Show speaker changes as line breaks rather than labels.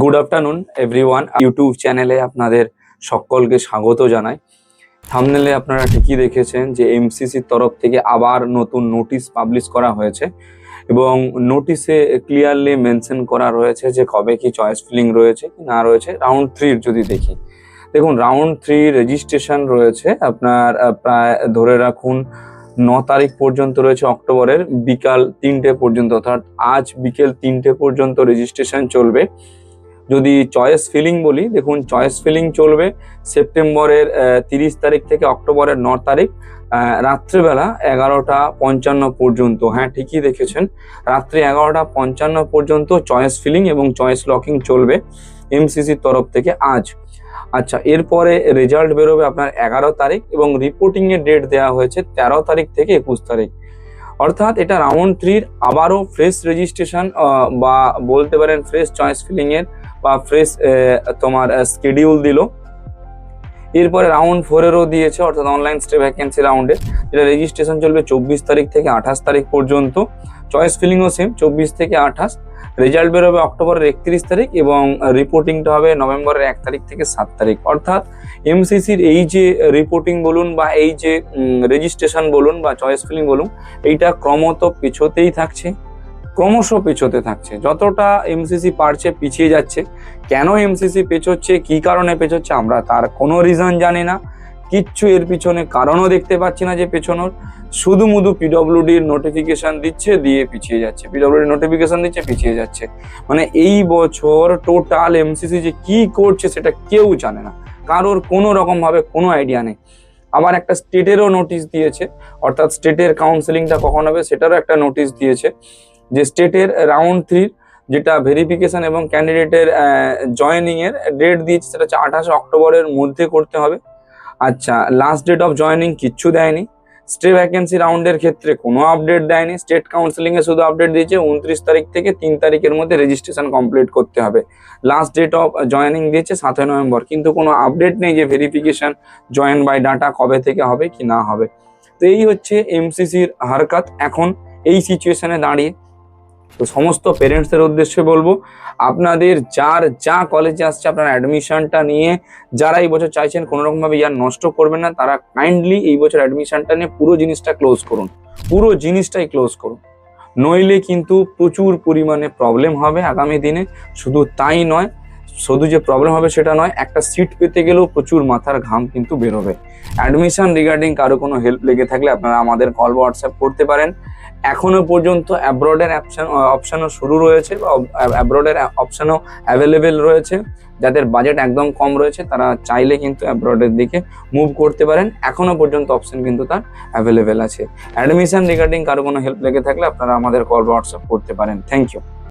Good afternoon everyone. YouTube চ্যানেলে আপনাদের সকলকে স্বাগত জানাই। থাম্বনেলে আপনারা ঠিকই দেখেছেন যে এমসিসির তরফ থেকে আবার নতুন নোটিশ পাবলিশ করা হয়েছে এবং নোটিশে ক্লিয়ারলি মেনশন করা রয়েছে যে কবে কি চয়েস ফিলিং রয়েছে কি না রয়েছে। রাউন্ড 3 যদি দেখুন রাউন্ড 3 রেজিস্ট্রেশন রয়েছে আপনার প্রায় ধরে রাখুন 9 তারিখ পর্যন্ত রয়েছে, অক্টোবরের বিকাল 3টে পর্যন্ত, অর্থাৎ আজ বিকেল 3টে পর্যন্ত রেজিস্ট্রেশন চলবে। যদি চয়েস ফিলিং বলি, দেখুন চয়েস ফিলিং চলবে সেপ্টেম্বরের 30 তারিখ থেকে অক্টোবরের 9 তারিখ রাত্রেবেলা 11:55 পর্যন্ত। হ্যাঁ, ঠিকই দেখেছেন, রাত্রি 11:55 পর্যন্ত চয়েস ফিলিং এবং চয়েস লকিং চলবে এমসিসির তরফ থেকে আজ। আচ্ছা, এরপরে রেজাল্ট বেরোবে আপনার 11 তারিখ এবং রিপোর্টিং এর ডেট দেওয়া হয়েছে 13 তারিখ থেকে 21 তারিখ। অর্থাৎ এটা রাউন্ড 3 আবারও ফ্রেশ রেজিস্ট্রেশন বা বলতে পারেন ফ্রেশ চয়েস ফিলিং এর বা ফ্রেশ তোমার স্কেডিউল দিল। এরপরে রাউন্ড 4-এরও দিয়েছে, অর্থাৎ অনলাইন স্টে ভ্যাকেন্সি রাউন্ডে, যেটা রেজিস্ট্রেশন চলবে 24 তারিখ থেকে 28 তারিখ পর্যন্ত। চয়েস ফিলিংও সেম 24 থেকে 28। রেজাল্ট বেরোবে অক্টোবরের 31 তারিখ এবং রিপোর্টিংটা হবে নভেম্বরের 1 তারিখ থেকে 7 তারিখ। অর্থাৎ এমসিসির এই যে রিপোর্টিং বলুন বা এই যে রেজিস্ট্রেশন বলুন বা চয়েস ফিলিং বলুন, এইটা ক্রমশ পিছোতেই থাকছে, ক্রমশ পেছোতে থাকছে। যতটা এমসিসি পারছে পিছিয়ে যাচ্ছে। কেন এমসিসি পেছোচ্ছে, কি কারণে পেছোচ্ছে, আমরা তার কোনো রিজন জানি না, কিচ্ছু এর পিছনে কারণও দেখতে পাচ্ছি না যে পেছনোর। শুধু পিডব্লিউডির নোটিফিকেশন দিচ্ছে, দিয়ে পিছিয়ে যাচ্ছে, পিডব্লিউডি নোটিফিকেশন দিচ্ছে, পিছিয়ে যাচ্ছে। মানে এই বছর টোটাল এমসিসি যে কি করছে সেটা কেউ জানে না, কারোর কোনো রকম ভাবে কোনো আইডিয়া নেই। আবার একটা স্টেটেরও নোটিশ দিয়েছে, অর্থাৎ স্টেটের কাউন্সিলিংটা কখন হবে সেটারও একটা নোটিশ দিয়েছে, যে স্টেটের রাউন্ড 3 যেটা ভেরিফিকেশন এবং ক্যান্ডিডেটের জয়েনিং এর ডেট দিয়েছে, সেটা হচ্ছে 28 অক্টোবরের মধ্যে করতে হবে। আচ্ছা, লাস্ট ডেট অফ জয়েনিং কিচ্ছু দেয়নি। স্টে ভ্যাকেন্সি রাউন্ডের ক্ষেত্রে কোনো আপডেট দেয়নি। স্টেট কাউন্সিলিং এ শুধু আপডেট দিয়েছে 29 তারিখ থেকে 3 তারিখের মধ্যে রেজিস্ট্রেশন কমপ্লিট করতে হবে। লাস্ট ডেট অফ জয়েনিং দিয়েছে 7 নভেম্বর, কিন্তু কোনো আপডেট নেই যে ভেরিফিকেশন জয়েন বাই ডাটা কবে থেকে হবে কি না হবে। তো এই হচ্ছে এমসিসির হারকাত এখন এই সিচুয়েশনে দাঁড়িয়ে। তো সমস্ত পেরেন্টসদের উদ্দেশ্যে বলবো, আপনাদের যার যা কলেজে আসছে আপনার অ্যাডমিশনটা নিয়ে, যারা এই বছর চাইছেন কোনো রকমভাবে ইয়ার নষ্ট করবেন না, তারা কাইন্ডলি এই বছর অ্যাডমিশনটা নিয়ে পুরো জিনিসটা ক্লোজ করুন, পুরো জিনিসটাই ক্লোজ করুন। নইলে কিন্তু প্রচুর পরিমাণে প্রবলেম হবে আগামী দিনে। শুধু তাই নয়, শুধু যে প্রবলেম হবে সেটা নয়, একটা সিট পেতে গেলেও প্রচুর মাথার ঘাম কিন্তু বেরোবে। অ্যাডমিশন রিগার্ডিং কারো কোনো হেল্প লেগে থাকলে আপনারা আমাদের কল বা হোয়াটসঅ্যাপ করতে পারেন। এখনো পর্যন্ত অ্যাব্রডের অপশনও শুরু রয়েছে বা অ্যাব্রডের অপশনও অ্যাভেলেবেল রয়েছে। যাদের বাজেট একদম কম রয়েছে তারা চাইলে কিন্তু অ্যাব্রডের দিকে মুভ করতে পারেন। এখনো পর্যন্ত অপশন কিন্তু তার অ্যাভেলেবেল আছে। অ্যাডমিশন রিগার্ডিং কারো কোনো হেল্প লেগে থাকলে আপনারা আমাদের কল বা হোয়াটসঅ্যাপ করতে পারেন। Thank you.